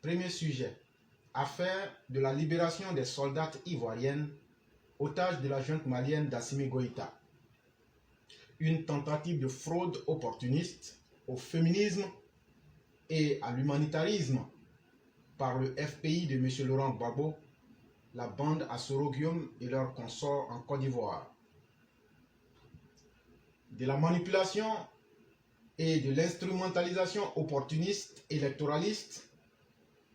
Premier sujet. Affaire de la libération des soldats ivoiriennes, otages de la junte malienne d'Assimi Goïta. Une tentative de fraude opportuniste au féminisme et à l'humanitarisme par le FPI de M. Laurent Gbagbo, la bande Assoro Guillaume et leurs consorts en Côte d'Ivoire. De la manipulation et de l'instrumentalisation opportuniste électoraliste,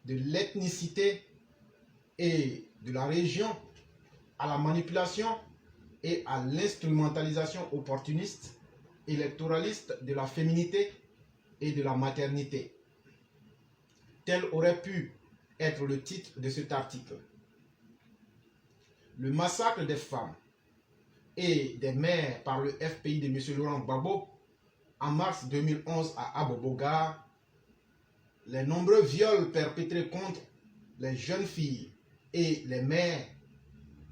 de l'ethnicité et de la région à la manipulation et à l'instrumentalisation opportuniste électoraliste de la féminité et de la maternité. Tel aurait pu être le titre de cet article. Le massacre des femmes et des mères par le FPI de M. Laurent Gbagbo en mars 2011 à Aboboga, les nombreux viols perpétrés contre les jeunes filles et les mères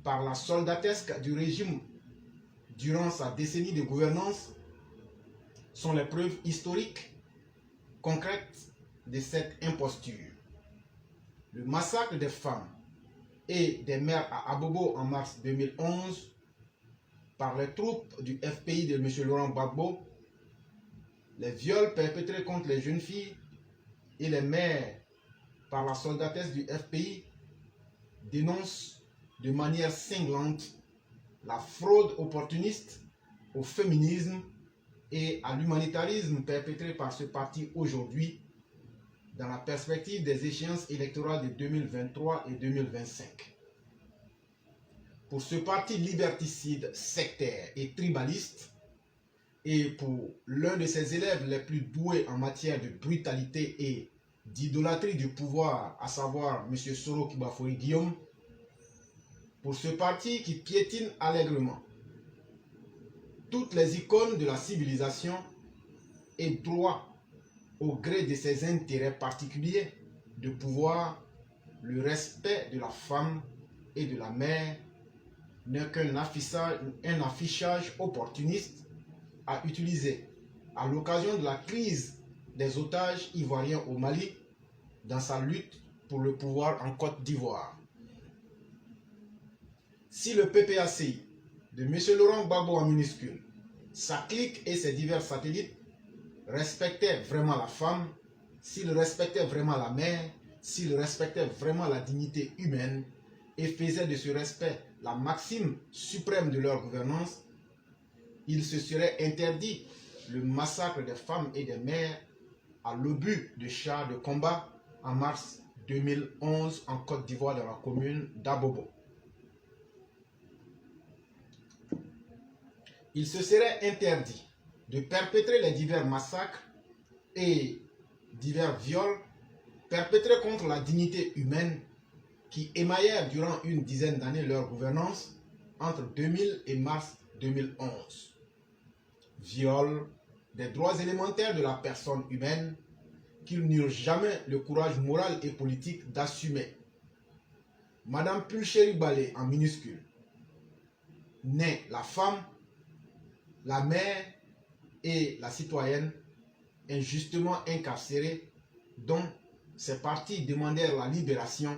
par la soldatesque du régime durant sa décennie de gouvernance sont les preuves historiques concrètes de cette imposture. Le massacre des femmes et des mères à Abobo en mars 2011 par les troupes du FPI de M. Laurent Gbagbo, les viols perpétrés contre les jeunes filles et les mères par la soldatesque du FPI dénoncent de manière cinglante la fraude opportuniste au féminisme et à l'humanitarisme perpétrée par ce parti aujourd'hui dans la perspective des échéances électorales de 2023 et 2025. Pour ce parti liberticide, sectaire et tribaliste, et pour l'un de ses élèves les plus doués en matière de brutalité et d'idolâtrie du pouvoir, à savoir M. Soro Kibafori Guillaume, pour ce parti qui piétine allègrement toutes les icônes de la civilisation et droit au gré de ses intérêts particuliers de pouvoir, le respect de la femme et de la mère n'est qu'un affichage opportuniste à utiliser à l'occasion de la crise des otages ivoiriens au Mali dans sa lutte pour le pouvoir en Côte d'Ivoire. Si le PPACI de M. Laurent Gbagbo en minuscule, sa clique et ses divers satellites respectaient vraiment la femme, s'ils respectaient vraiment la mère, s'ils respectaient vraiment la dignité humaine et faisaient de ce respect la maxime suprême de leur gouvernance, il se serait interdit le massacre des femmes et des mères à l'obus de chars de combat en mars 2011 en Côte d'Ivoire dans la commune d'Abobo. Il se serait interdit de perpétrer les divers massacres et divers viols perpétrés contre la dignité humaine qui émaillèrent durant une dizaine d'années leur gouvernance entre 2000 et mars 2011. Viol des droits élémentaires de la personne humaine qu'ils n'eurent jamais le courage moral et politique d'assumer. Madame Pulchéri Balé en minuscule naît la femme, la mère et la citoyenne injustement incarcérée dont ces partis demandèrent la libération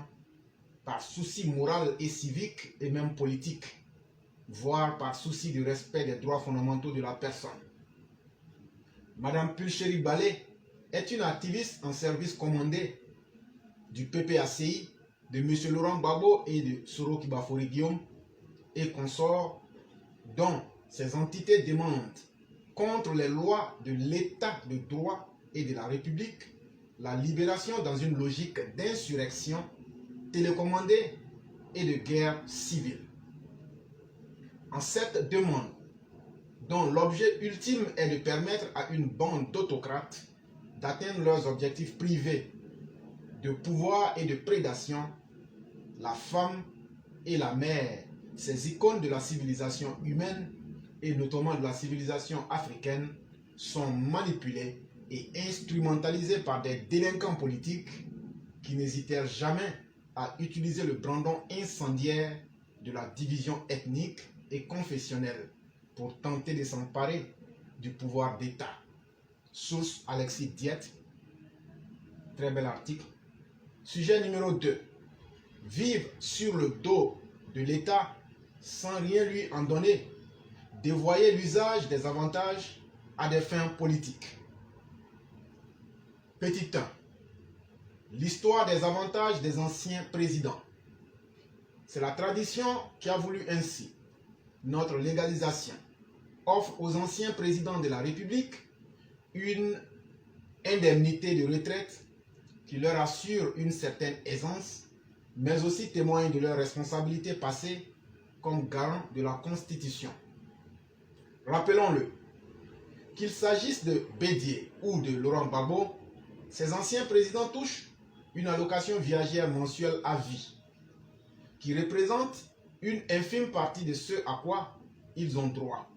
par souci moral et civique et même politique, voire par souci du respect des droits fondamentaux de la personne. Madame Pulchéri Balé est une activiste en service commandé du PPACI, de M. Laurent Gbagbo et de Soro Kibafori Guillaume et consorts, dont ces entités demandent, contre les lois de l'état de droit et de la République, la libération dans une logique d'insurrection télécommandée et de guerre civile. En cette demande, dont l'objet ultime est de permettre à une bande d'autocrates d'atteindre leurs objectifs privés de pouvoir et de prédation, la femme et la mère, ces icônes de la civilisation humaine et notamment de la civilisation africaine, sont manipulées et instrumentalisées par des délinquants politiques qui n'hésitèrent jamais à utiliser le brandon incendiaire de la division ethnique et confessionnelle pour tenter de s'emparer du pouvoir d'État. Source Alexis Diet, très bel article Sujet numéro 2. Vivre sur le dos de l'État sans rien lui en donner. Dévoyer l'usage des avantages à des fins politiques. Petit 1. L'histoire des avantages des anciens présidents. C'est la tradition qui a voulu ainsi. Notre légalisation offre aux anciens présidents de la République une indemnité de retraite qui leur assure une certaine aisance, mais aussi témoigne de leur responsabilité passée comme garant de la Constitution. Rappelons-le, qu'il s'agisse de Bédié ou de Laurent Gbagbo, ces anciens présidents touchent une allocation viagère mensuelle à vie, qui représente une infime partie de ce à quoi ils ont droit,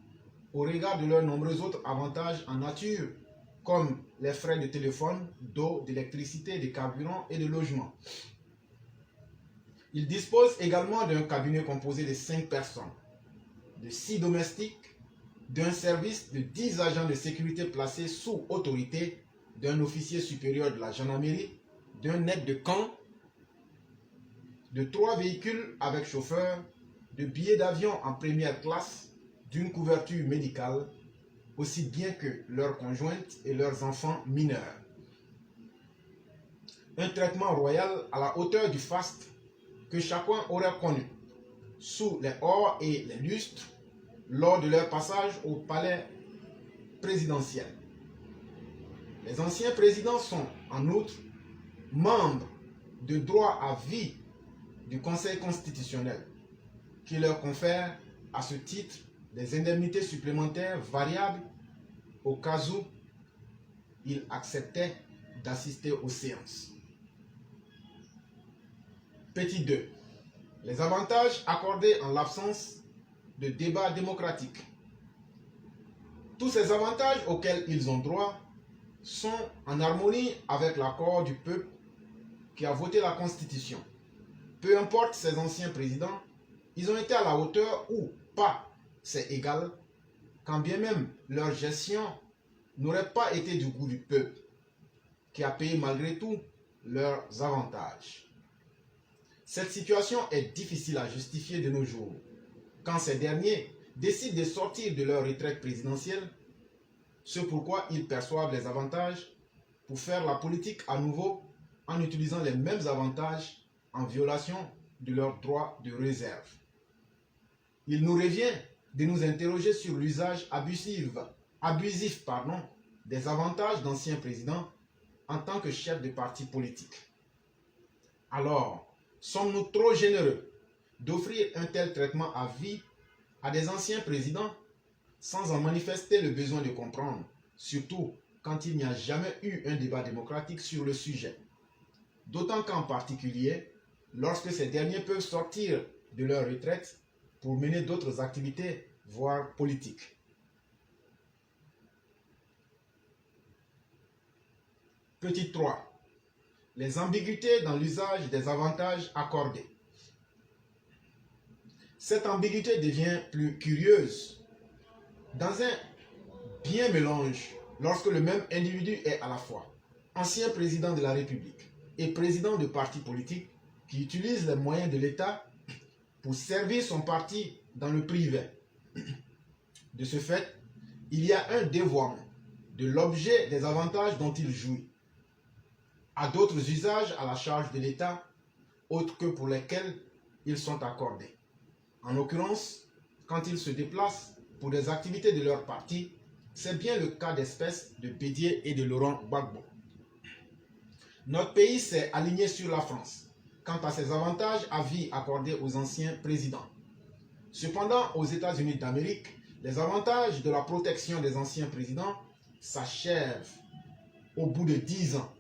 au regard de leurs nombreux autres avantages en nature, comme les frais de téléphone, d'eau, d'électricité, de carburant et de logement. Ils disposent également d'un cabinet composé de 5 personnes, de 6 domestiques, d'un service de 10 agents de sécurité placés sous autorité d'un officier supérieur de la gendarmerie, d'un aide de camp, de 3 véhicules avec chauffeur, de billets d'avion en première classe, d'une couverture médicale, aussi bien que leurs conjointes et leurs enfants mineurs. Un traitement royal à la hauteur du faste que chacun aurait connu, sous les ors et les lustres, lors de leur passage au palais présidentiel. Les anciens présidents sont, en outre, membres de droit à vie du Conseil constitutionnel, qui leur confère à ce titre des indemnités supplémentaires variables au cas où ils acceptaient d'assister aux séances. Petit 2. Les avantages accordés en l'absence de débat démocratique. Tous ces avantages auxquels ils ont droit sont en harmonie avec l'accord du peuple qui a voté la Constitution. Peu importe ces anciens présidents, ils ont été à la hauteur ou pas, c'est égal, quand bien même leur gestion n'aurait pas été du goût du peuple, qui a payé malgré tout leurs avantages. Cette situation est difficile à justifier de nos jours, quand ces derniers décident de sortir de leur retraite présidentielle, ce pourquoi ils perçoivent les avantages pour faire la politique à nouveau en utilisant les mêmes avantages en violation de leurs droits de réserve. Il nous revient de nous interroger sur l'usage abusif des avantages d'anciens présidents en tant que chefs de parti politique. Alors, sommes-nous trop généreux d'offrir un tel traitement à vie à des anciens présidents sans en manifester le besoin de comprendre, surtout quand il n'y a jamais eu un débat démocratique sur le sujet? D'autant qu'en particulier, lorsque ces derniers peuvent sortir de leur retraite pour mener d'autres activités, voire politiques. Petit 3. Les ambiguïtés dans l'usage des avantages accordés. Cette ambiguïté devient plus curieuse dans un bien mélange lorsque le même individu est à la fois ancien président de la République et président de parti politique qui utilise les moyens de l'État pour servir son parti dans le privé. De ce fait, il y a un dévoiement de l'objet des avantages dont il jouit à d'autres usages à la charge de l'État, autres que pour lesquels ils sont accordés. En l'occurrence, quand ils se déplacent pour des activités de leur parti, c'est bien le cas d'espèce de Bédié et de Laurent Gbagbo. Notre pays s'est aligné sur la France quant à ses avantages à vie accordés aux anciens présidents. Cependant, aux États-Unis d'Amérique, les avantages de la protection des anciens présidents s'achèvent au bout de 10 ans,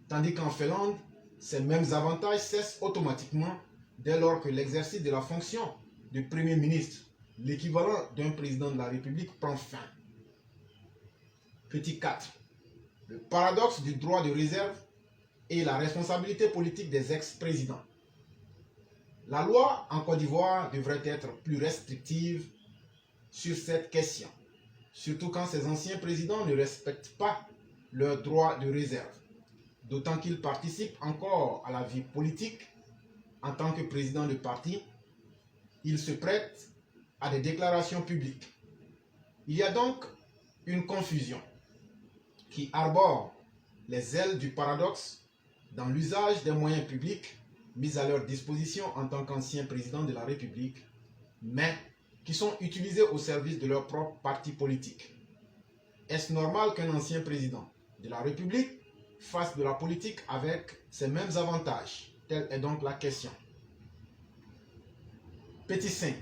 tandis qu'en Finlande, ces mêmes avantages cessent automatiquement dès lors que l'exercice de la fonction de Premier ministre, l'équivalent d'un président de la République, prend fin. Petit 4. Le paradoxe du droit de réserve et la responsabilité politique des ex-présidents. La loi en Côte d'Ivoire devrait être plus restrictive sur cette question, surtout quand ces anciens présidents ne respectent pas leurs droits de réserve. d'autant qu'il participe encore à la vie politique en tant que président de parti. Il se prête à des déclarations publiques. Il y a donc une confusion qui arbore les ailes du paradoxe dans l'usage des moyens publics mis à leur disposition en tant qu'ancien président de la République, mais qui sont utilisés au service de leur propre parti politique. Est-ce normal qu'un ancien président de la République fasse de la politique avec ces mêmes avantages? Telle est donc la question. Petit 5.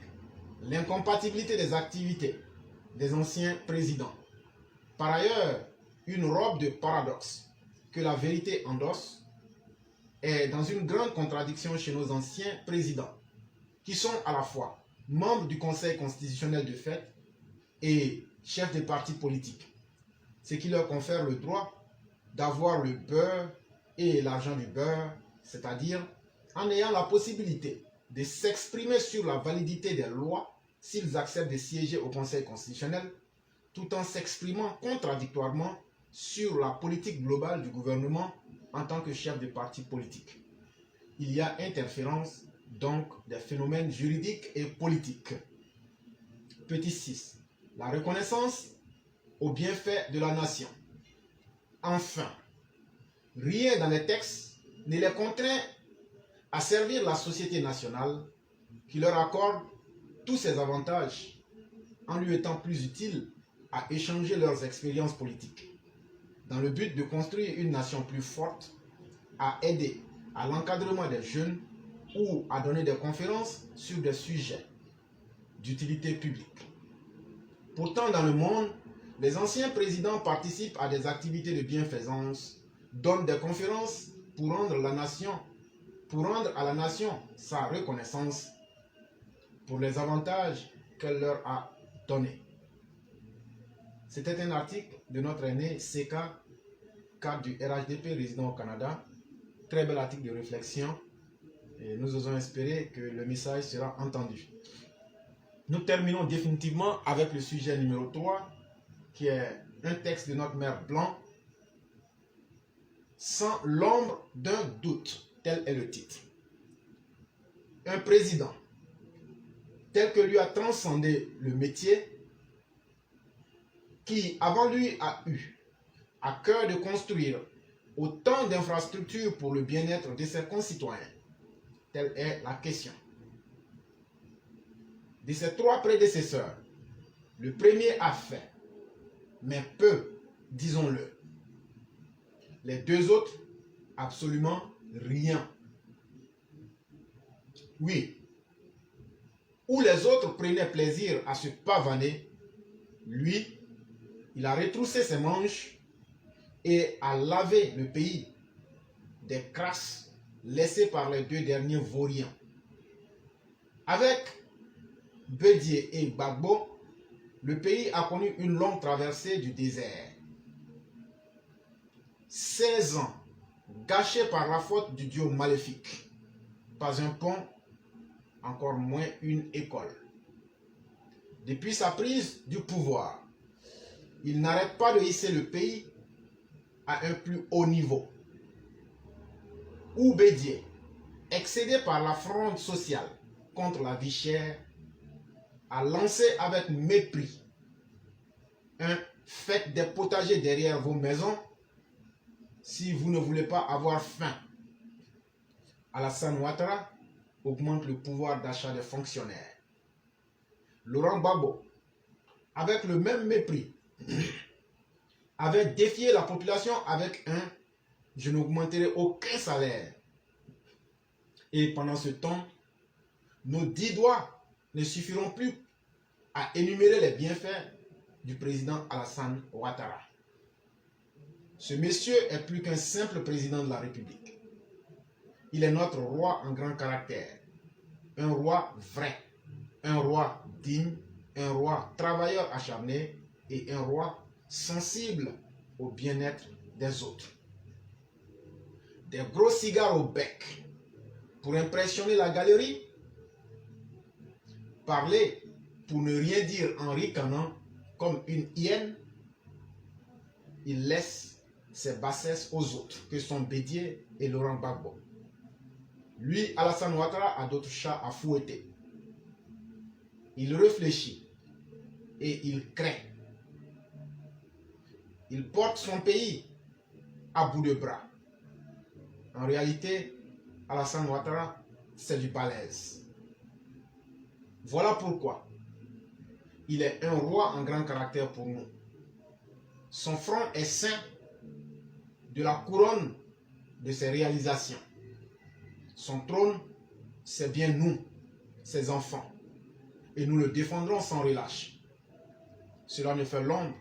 L'incompatibilité des activités des anciens présidents. Par ailleurs, une robe de paradoxe que la vérité endosse est dans une grande contradiction chez nos anciens présidents, qui sont à la fois membres du Conseil constitutionnel de fait et chefs des partis politiques, ce qui leur confère le droit d'avoir le beurre et l'argent du beurre, c'est-à-dire en ayant la possibilité de s'exprimer sur la validité des lois s'ils acceptent de siéger au Conseil constitutionnel, tout en s'exprimant contradictoirement sur la politique globale du gouvernement en tant que chef de parti politique. Il y a interférence donc des phénomènes juridiques et politiques. Petit 6. La reconnaissance aux bienfaits de la nation. Enfin, rien dans les textes ne les contraint à servir la société nationale qui leur accorde tous ces avantages en lui étant plus utile à échanger leurs expériences politiques dans le but de construire une nation plus forte, à aider à l'encadrement des jeunes ou à donner des conférences sur des sujets d'utilité publique. Pourtant, dans le monde, les anciens présidents participent à des activités de bienfaisance, donnent des conférences pour rendre à la nation sa reconnaissance pour les avantages qu'elle leur a donnés. C'était un article de notre aîné CK, cadre du RHDP résident au Canada. Très bel article de réflexion et nous osons espérer que le message sera entendu. Nous terminons définitivement avec le sujet numéro 3 qui est un texte de notre mère Blanc, sans l'ombre d'un doute, tel est le titre. Un président tel que lui a transcendé le métier, qui avant lui a eu à cœur de construire autant d'infrastructures pour le bien-être de ses concitoyens. Telle est la question. De ses trois prédécesseurs, le premier a fait, mais peu, disons-le. Les deux autres, absolument rien. Oui, où les autres prenaient plaisir à se pavaner, lui, il a retroussé ses manches et a lavé le pays des crasses laissées par les deux derniers vauriens. Avec Bédié et Gbagbo, le pays a connu une longue traversée du désert. 16 ans gâchés par la faute du dieu maléfique. Pas un pont, encore moins une école. Depuis sa prise du pouvoir, il n'arrête pas de hisser le pays à un plus haut niveau. Où Bédié, excédé par la fronde sociale contre la vie chère, a lancé avec mépris un faites des potagers derrière vos maisons si vous ne voulez pas avoir faim. Alassane Ouattara augmente le pouvoir d'achat des fonctionnaires. Laurent Gbagbo, avec le même mépris, avait défié la population avec un « je n'augmenterai aucun salaire ». Et pendant ce temps, nos 10 doigts ne suffiront plus à énumérer les bienfaits du président Alassane Ouattara. Ce monsieur est plus qu'un simple président de la République. Il est notre roi en grand caractère, un roi vrai, un roi digne, un roi travailleur acharné et un roi sensible au bien-être des autres. Des gros cigares au bec pour impressionner la galerie, parler pour ne rien dire en ricanant comme une hyène, il laisse ses bassesses aux autres, que sont Bédié et Laurent Gbagbo. Lui, Alassane Ouattara, a d'autres chats à fouetter. Il réfléchit et il crée. Il porte son pays à bout de bras. En réalité, Alassane Ouattara, c'est du balèze. Voilà pourquoi il est un roi en grand caractère pour nous. Son front est ceint de la couronne de ses réalisations. Son trône, c'est bien nous, ses enfants. Et nous le défendrons sans relâche. Cela ne fait l'ombre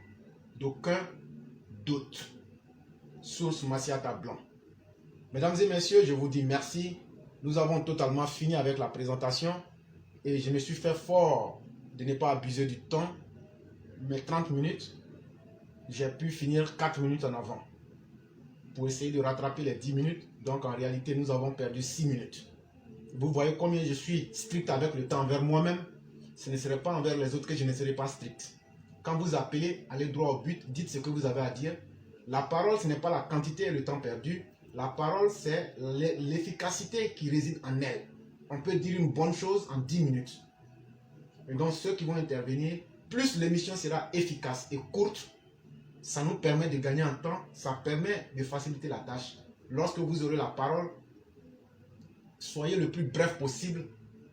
d'aucun doute. Source Massiata Blanc. Mesdames et messieurs, je vous dis merci. Nous avons totalement fini avec la présentation. Et je me suis fait fort de ne pas abuser du temps. Mes 30 minutes, j'ai pu finir 4 minutes en avant. Pour essayer de rattraper les 10 minutes. Donc en réalité, nous avons perdu 6 minutes. Vous voyez combien je suis strict avec le temps envers moi-même. Ce ne serait pas envers les autres que je ne serai pas strict. Quand vous appelez, allez droit au but, dites ce que vous avez à dire. La parole, ce n'est pas la quantité et le temps perdu. La parole, c'est l'efficacité qui réside en elle. On peut dire une bonne chose en 10 minutes. Et donc ceux qui vont intervenir, plus l'émission sera efficace et courte, ça nous permet de gagner en temps, ça permet de faciliter la tâche. Lorsque vous aurez la parole, soyez le plus bref possible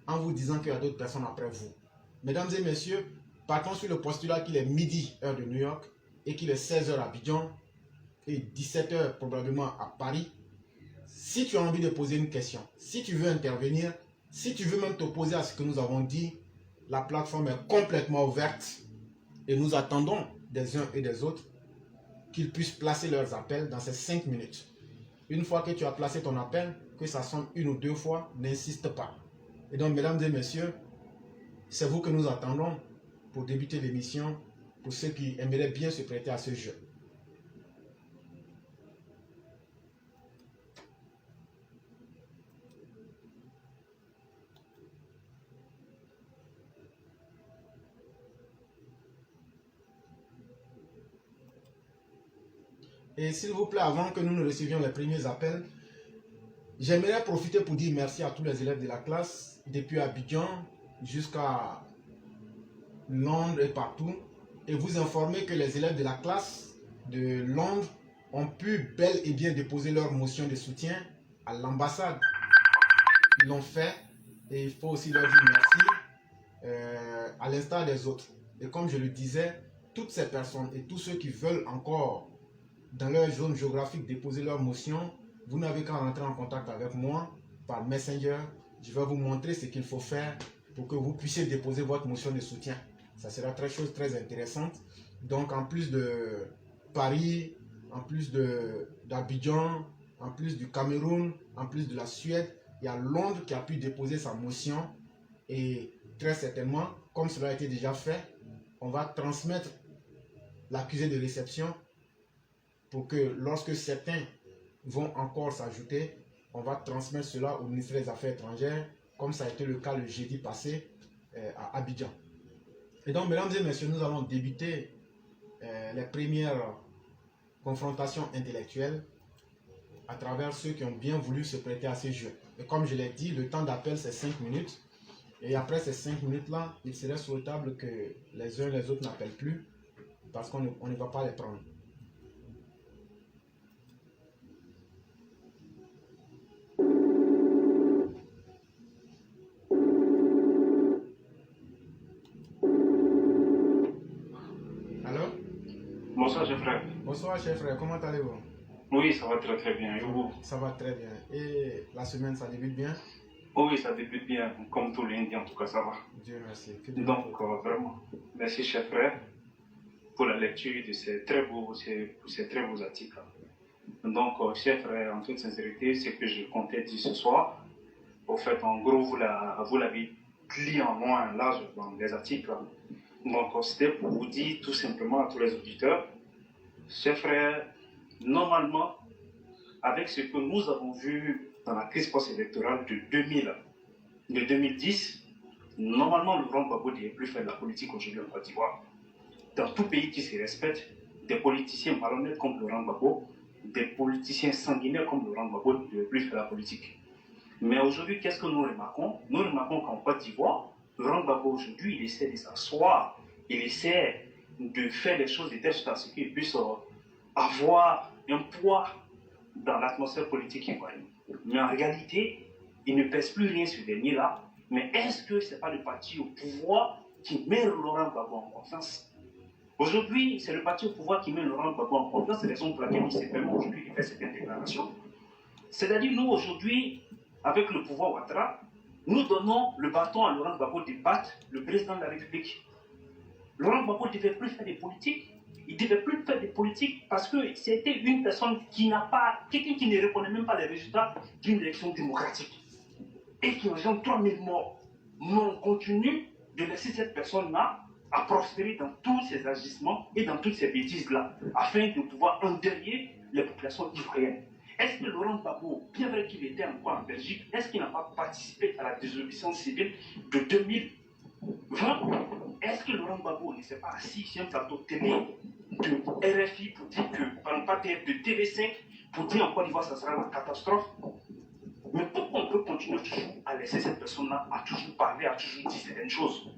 en vous disant qu'il y a d'autres personnes après vous. Mesdames et messieurs, partons sur le postulat qu'il est midi, heure de New York, et qu'il est 16h à Abidjan, et 17h probablement à Paris. Si tu as envie de poser une question, si tu veux intervenir, si tu veux même t'opposer à ce que nous avons dit, la plateforme est complètement ouverte et nous attendons des uns et des autres qu'ils puissent placer leurs appels dans ces 5 minutes. Une fois que tu as placé ton appel, que ça sonne 1 ou 2 fois, n'insiste pas. Et donc, mesdames et messieurs, c'est vous que nous attendons pour débuter l'émission, pour ceux qui aimeraient bien se prêter à ce jeu. Et s'il vous plaît, avant que nous ne recevions les premiers appels, j'aimerais profiter pour dire merci à tous les élèves de la classe, depuis Abidjan jusqu'à Londres et partout, et vous informer que les élèves de la classe de Londres ont pu bel et bien déposer leur motion de soutien à l'ambassade. Ils l'ont fait, et il faut aussi leur dire merci, à l'instar des autres. Et comme je le disais, toutes ces personnes et tous ceux qui veulent encore dans leur zone géographique déposer leur motion, vous n'avez qu'à rentrer en contact avec moi par Messenger. Je vais vous montrer ce qu'il faut faire pour que vous puissiez déposer votre motion de soutien. Ça sera très intéressante. Donc en plus de Paris, en plus d'Abidjan, en plus du Cameroun, en plus de la Suède, il y a Londres qui a pu déposer sa motion. Et très certainement, comme cela a été déjà fait, on va transmettre l'accusé de réception pour que lorsque certains vont encore s'ajouter, on va transmettre cela au ministère des Affaires étrangères, comme ça a été le cas le jeudi passé à Abidjan. Et donc, mesdames et messieurs, nous allons débuter les premières confrontations intellectuelles à travers ceux qui ont bien voulu se prêter à ces jeux. Et comme je l'ai dit, le temps d'appel c'est 5 minutes. Et après ces 5 minutes-là, il serait souhaitable que les uns et les autres n'appellent plus parce qu'on ne va pas les prendre. Bonsoir, chef frère. Bonsoir, chef frère. Comment allez-vous? Oui, ça va très bien. Et vous? Ça va très bien. Et la semaine, ça débute bien? Oui, ça débute bien. Comme tous les Indiens, en tout cas, ça va. Dieu merci. Donc, vraiment, merci, chef frère, pour la lecture de ces très beaux articles. Donc, chef frère, en toute sincérité, ce que je comptais dire ce soir, au fait, en gros, vous l'avez lu en long et en large dans les articles. Donc, c'était pour vous dire tout simplement à tous les auditeurs, chers frères, normalement, avec ce que nous avons vu dans la crise post-électorale de 2010, normalement, le Grand Gbagbo n'est plus faire de la politique aujourd'hui en Côte d'Ivoire. Dans tout pays qui se respecte, des politiciens malhonnêtes comme Laurent Gbagbo des politiciens sanguinaires comme Laurent Gbagbo ne devaient plus faire la politique. Mais aujourd'hui, qu'est-ce que nous remarquons? Nous remarquons qu'en Côte d'Ivoire, Laurent Gbagbo aujourd'hui, il essaie de s'asseoir, il essaie de faire les choses de telle sorte à ce qu'il puisse avoir un poids dans l'atmosphère politique ivoirienne. Mais en réalité, il ne pèse plus rien sur ce dernier-là. Mais est-ce que ce n'est pas le parti au pouvoir qui met Laurent Gbagbo en confiance? Aujourd'hui, c'est le parti au pouvoir qui met Laurent Gbagbo en confiance. C'est la raison pour laquelle il s'est permis aujourd'hui de faire cette déclaration. C'est-à-dire, nous, aujourd'hui, avec le pouvoir Ouattara, nous donnons le bâton à Laurent Gbagbo de battre le président de la République. Laurent Gbagbo ne devait plus faire des politiques. Il ne devait plus faire des politiques parce que c'était une personne qui n'a pas, quelqu'un qui ne reconnaît même pas les résultats d'une élection démocratique et qui engendre 3000 morts. Mais on continue de laisser cette personne-là à prospérer dans tous ses agissements et dans toutes ces bêtises-là, afin de pouvoir endeuiller les populations ivoiriennes. Est-ce que Laurent Gbagbo, bien vrai qu'il était encore en Belgique, est-ce qu'il n'a pas participé à la désobéissance civile de 2020? Est-ce que Laurent Gbagbo ne s'est pas assis sur un plateau télé de RFI pour dire que, pas de TV5, pour dire en Côte d'Ivoire ça sera la catastrophe? Mais pourquoi on peut continuer toujours à laisser cette personne-là à toujours parler, à toujours dire certaines choses?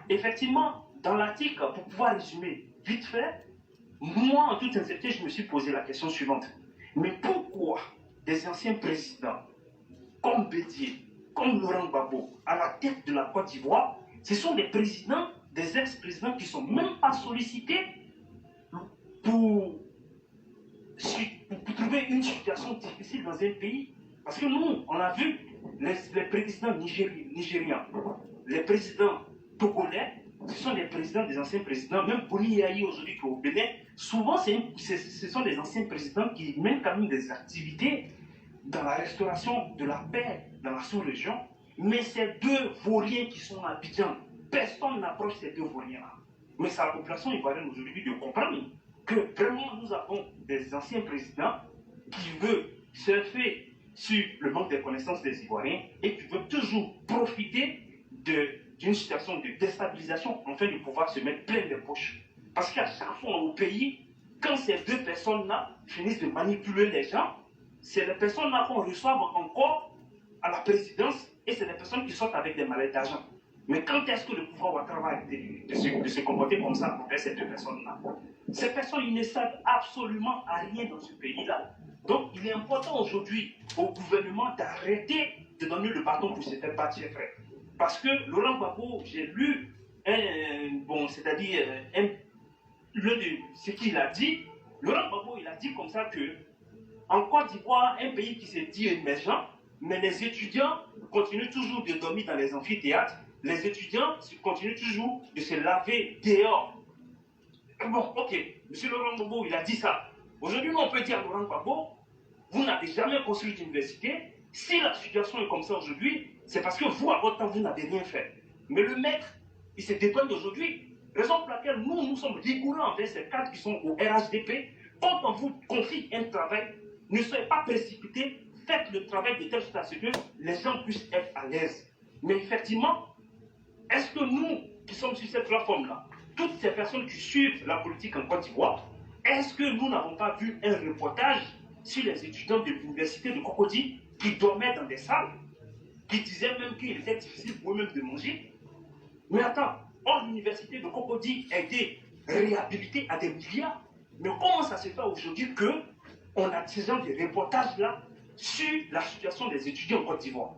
Effectivement, dans l'article, pour pouvoir résumer vite fait, moi, en toute sincérité, je me suis posé la question suivante. Mais pourquoi des anciens présidents, comme Bédier, comme Laurent Gbagbo, à la tête de la Côte d'Ivoire, ce sont des présidents, des ex-présidents qui ne sont même pas sollicités pour trouver une situation difficile dans un pays? Parce que nous, on a vu les présidents nigérians, les présidents togolais, ce sont des présidents, des anciens présidents, même Boni Yayi aujourd'hui qui est au Bénin, souvent ce sont des anciens présidents qui mènent quand même des activités dans la restauration de la paix dans la sous-région, mais ces deux vauriens qui sont à Abidjan, personne n'approche ces deux vauriens-là. Mais c'est à la population ivoirienne aujourd'hui de comprendre que vraiment nous avons des anciens présidents qui veulent surfer sur le manque de connaissances des Ivoiriens et qui veulent toujours profiter d'une situation de déstabilisation afin de pouvoir se mettre plein de poches. Parce qu'à chaque fois au pays, quand ces deux personnes-là finissent de manipuler les gens, c'est les personnes-là qu'on reçoit encore à la présidence et c'est des personnes qui sortent avec des mallettes d'argent. Mais quand est-ce que le pouvoir Ouattara va arrêter de se comporter comme ça envers ces deux personnes-là? Ces personnes, ils ne servent absolument à rien dans ce pays-là. Donc, il est important aujourd'hui au gouvernement d'arrêter de donner le bâton pour se faire battre, chers frères. Parce que Laurent Gbagbo, j'ai lu ce qu'il a dit. Laurent Gbagbo, il a dit comme ça que en Côte d'Ivoire, un pays qui se dit émergent, mais les étudiants continuent toujours de dormir dans les amphithéâtres, les étudiants continuent toujours de se laver dehors. Bon, ok, M. Laurent Gbagbo, il a dit ça. Aujourd'hui, on peut dire à Laurent Gbagbo, vous n'avez jamais construit d'université. Si la situation est comme ça aujourd'hui, c'est parce que vous, à votre temps, vous n'avez rien fait. Mais le maître, il se dépend d'aujourd'hui. Raison pour laquelle nous sommes rigoureux envers ces cadres qui sont au RHDP. Quand on vous confie un travail, ne soyez pas précipités, faites le travail de telle sorte à ce que les gens puissent être à l'aise. Mais effectivement, est-ce que nous, qui sommes sur cette plateforme-là, toutes ces personnes qui suivent la politique en Côte d'Ivoire, est-ce que nous n'avons pas vu un reportage sur les étudiants de l'université de Cocody qui dormaient dans des salles, qui disaient même qu'il était difficile pour eux-mêmes de manger? Mais attends, or l'université de Cocody a été réhabilitée à des milliards. Mais comment ça se fait aujourd'hui qu'on a ce genre de reportages-là sur la situation des étudiants en Côte d'Ivoire?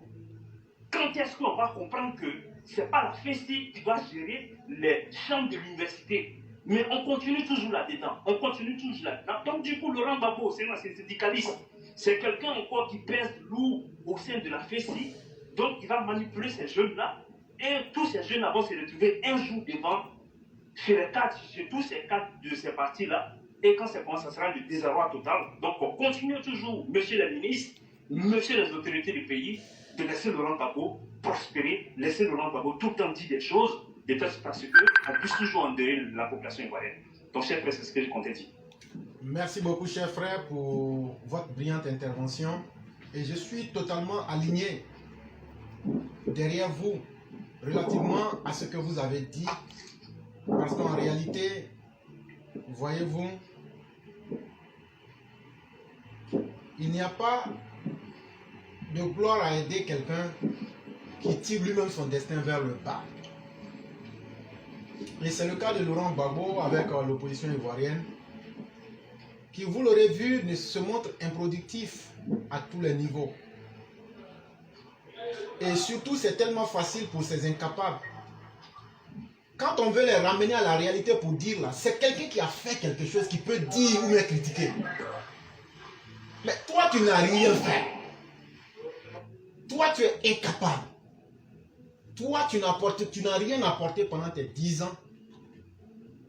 Quand est-ce qu'on va comprendre que ce n'est pas la FESI qui doit gérer les chambres de l'université? Mais on continue toujours là-dedans. On continue toujours là-dedans. Donc du coup, Laurent Gbagbo, c'est un syndicaliste. C'est quelqu'un encore qui pèse lourd au sein de la FESI. Donc il va manipuler ces jeunes-là. Et tous ces jeunes vont se retrouver un jour devant, chez tous ces cadres de ces partis-là. Et quand c'est bon, ça sera le désarroi total. Donc on continue toujours, monsieur le ministre, monsieur les autorités du pays, de laisser Laurent Gbagbo prospérer, laisser Laurent Gbagbo tout le temps dire des choses, de telle sorte parce qu'on puisse toujours endeuiller la population ivoirienne. Donc, chers frères, c'est ce que je comptais dire. Merci beaucoup, chers frères, pour votre brillante intervention. Et je suis totalement aligné derrière vous relativement à ce que vous avez dit. Parce qu'en réalité, voyez-vous, il n'y a pas de gloire à aider quelqu'un qui tire lui-même son destin vers le bas. Et c'est le cas de Laurent Gbagbo avec l'opposition ivoirienne, qui, vous l'aurez vu, ne se montre improductif à tous les niveaux. Et surtout, c'est tellement facile pour ces incapables. Quand on veut les ramener à la réalité pour dire là, c'est quelqu'un qui a fait quelque chose qui peut dire ou bien critiquer. Mais toi, tu n'as rien fait. Toi, tu es incapable. Toi, tu n'as rien apporté pendant tes 10 ans.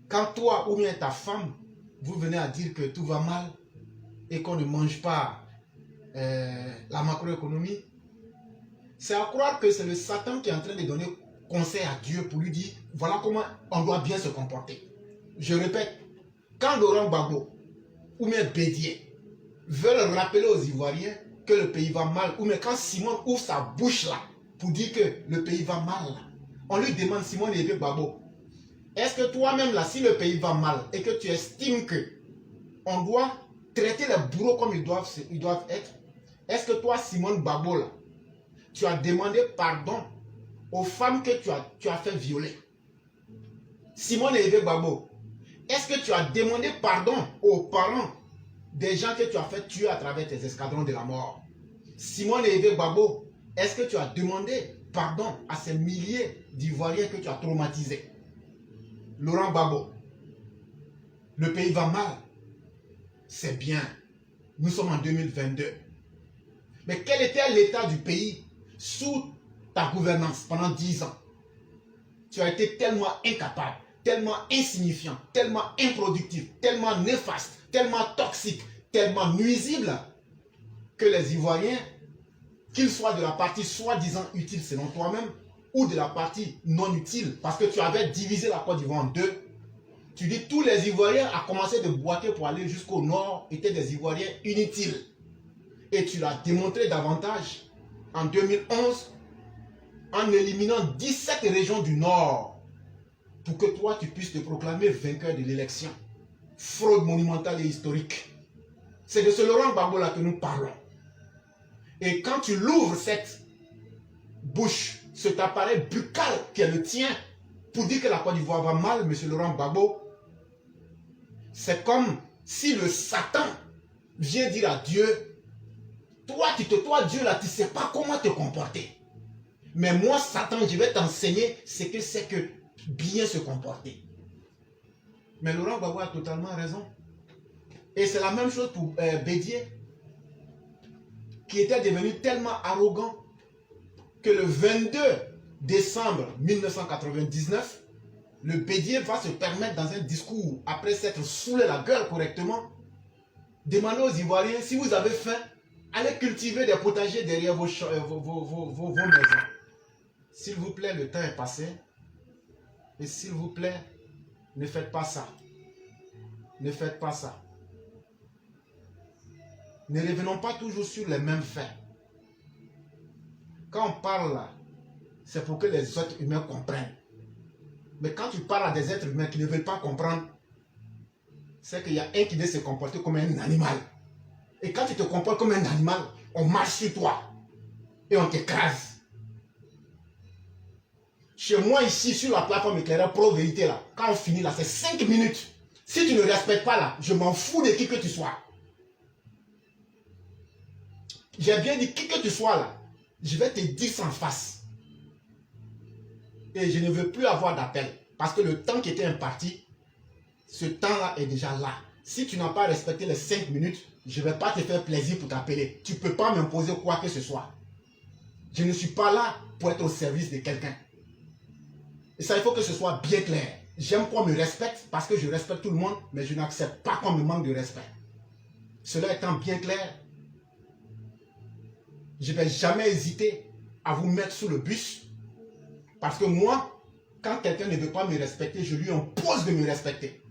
Quand toi ou bien ta femme, vous venez à dire que tout va mal et qu'on ne mange pas la macroéconomie, c'est à croire que c'est le Satan qui est en train de donner conseil à Dieu pour lui dire voilà comment on doit bien se comporter. Je répète, quand Laurent Gbagbo ou bien Bédié veulent rappeler aux Ivoiriens que le pays va mal, ou bien quand Simone ouvre sa bouche là pour dire que le pays va mal, là, on lui demande, Simone et Gbagbo, est-ce que toi-même là, si le pays va mal et que tu estimes que on doit traiter les bourreaux comme ils doivent être, est-ce que toi, Simone Gbagbo là, tu as demandé pardon aux femmes que tu as fait violer? Simone et Gbagbo, est-ce que tu as demandé pardon aux parents des gens que tu as fait tuer à travers tes escadrons de la mort? Simone et Gbagbo, est-ce que tu as demandé pardon à ces milliers d'Ivoiriens que tu as traumatisés? Laurent Gbagbo, le pays va mal. C'est bien. Nous sommes en 2022. Mais quel était l'état du pays sous ta gouvernance pendant 10 ans? Tu as été tellement incapable, tellement insignifiant, tellement improductif, tellement néfaste, tellement toxique, tellement nuisible que les Ivoiriens, qu'ils soient de la partie soi-disant utile selon toi-même ou de la partie non utile, parce que tu avais divisé la Côte d'Ivoire en deux, tu dis tous les Ivoiriens à commencer de boiter pour aller jusqu'au nord étaient des Ivoiriens inutiles. Et tu l'as démontré davantage en 2011 en éliminant 17 régions du nord pour que toi tu puisses te proclamer vainqueur de l'élection. Fraude monumentale et historique. C'est de ce Laurent Gbagbo là que nous parlons. Et quand tu l'ouvres cette bouche, cet appareil buccal qui est le tien, pour dire que la Côte d'Ivoire va mal, monsieur Laurent Gbagbo, c'est comme si le Satan vient dire à Dieu, toi Dieu là, tu ne sais pas comment te comporter. Mais moi, Satan, je vais t'enseigner ce que c'est que bien se comporter. Mais Laurent Gbagbo a totalement raison. Et c'est la même chose pour Bédié, qui était devenu tellement arrogant que le 22 décembre 1999, le Bédié va se permettre dans un discours, après s'être saoulé la gueule correctement, demander aux Ivoiriens, si vous avez faim, allez cultiver des potagers derrière vos maisons. S'il vous plaît, le temps est passé. Et s'il vous plaît, ne faites pas ça. Ne faites pas ça. Ne revenons pas toujours sur les mêmes faits. Quand on parle là, c'est pour que les autres humains comprennent. Mais quand tu parles à des êtres humains qui ne veulent pas comprendre, c'est qu'il y a un qui veut se comporter comme un animal. Et quand tu te comportes comme un animal, on marche sur toi. Et on t'écrase. Chez moi ici, sur la plateforme éclairée Pro Vérité là, quand on finit là, c'est 5 minutes. Si tu ne respectes pas là, je m'en fous de qui que tu sois. J'ai bien dit qui que tu sois là, je vais te dire sans face. Et je ne veux plus avoir d'appel. Parce que le temps qui était imparti, ce temps-là est déjà là. Si tu n'as pas respecté les 5 minutes, je ne vais pas te faire plaisir pour t'appeler. Tu ne peux pas m'imposer quoi que ce soit. Je ne suis pas là pour être au service de quelqu'un. Et ça, il faut que ce soit bien clair. J'aime qu'on me respecte parce que je respecte tout le monde, mais je n'accepte pas qu'on me manque de respect. Cela étant bien clair, je ne vais jamais hésiter à vous mettre sous le bus. Parce que moi, quand quelqu'un ne veut pas me respecter, je lui impose de me respecter.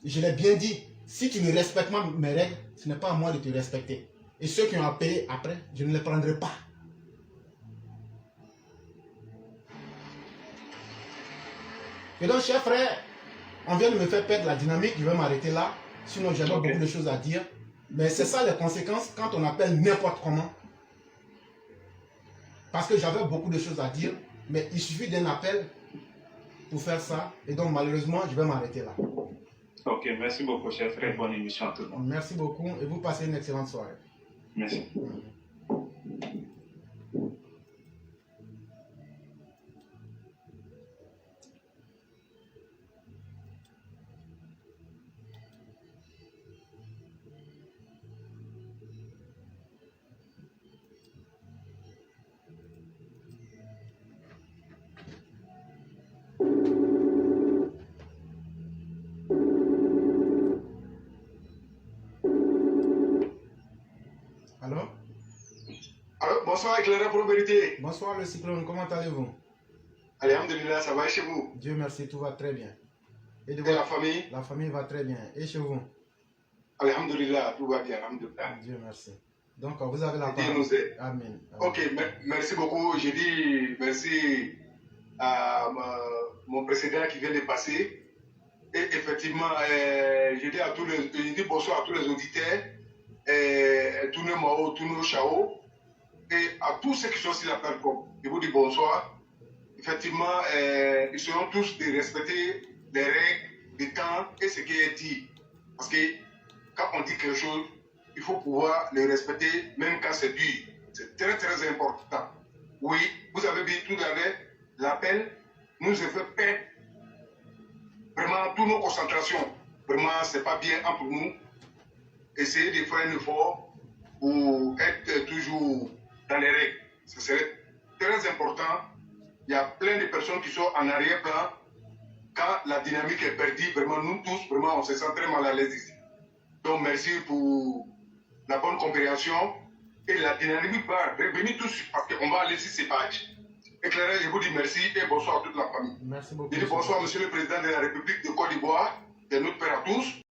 Je l'ai bien dit, si tu ne respectes pas mes règles, ce n'est pas à moi de te respecter. Et ceux qui ont appelé après, je ne les prendrai pas. Et donc, chers frères, on vient de me faire perdre la dynamique, je vais m'arrêter là. Sinon, j'avais beaucoup de choses à dire. Mais c'est ça les conséquences quand on appelle n'importe comment. Parce que j'avais beaucoup de choses à dire, mais il suffit d'un appel pour faire ça. Et donc malheureusement, je vais m'arrêter là. Ok, merci beaucoup, chef frère. Bonne émission à tout le monde. Merci beaucoup et vous passez une excellente soirée. Merci. Alors? Alors, bonsoir, éclaireur pour vérité. Bonsoir le cyclone, comment allez-vous? Alhamdulillah, ça va chez vous? Dieu merci, tout va très bien. Et de Et la votre- famille? La famille va très bien. Et chez vous? Alhamdulillah, tout va bien, alhamdulillah. Dieu merci. Donc vous avez la Dieu parole. nous aide. Amen. Ok, merci beaucoup. J'ai dit merci à mon précédent qui vient de passer. Et effectivement, je dis bonsoir à tous les auditeurs, tous nos Mao, tous nos Chao, et à tous ceux qui sont sur la plateforme. Je vous dis bonsoir. Effectivement, ils seront tous de respecter les règles, les temps et ce qui est dit. Parce que quand on dit quelque chose, il faut pouvoir le respecter même quand c'est dur. C'est très très important. Oui, vous avez dit tout à l'heure, l'appel nous a fait perdre vraiment toutes nos concentrations. Vraiment, c'est pas bien entre nous. Essayez de faire un effort pour être toujours dans les règles. Ce serait très important. Il y a plein de personnes qui sont en arrière-plan. Quand la dynamique est perdue, vraiment, nous tous, vraiment, on se sent très mal à l'aise ici. Donc, merci pour la bonne compréhension. Et la dynamique va revenir tout de suite parce qu'on va aller sur ces pages. Éclaireur, je vous dis merci et bonsoir à toute la famille. Merci beaucoup. Je dis bonsoir, monsieur le président de la République de Côte d'Ivoire, de notre père à tous.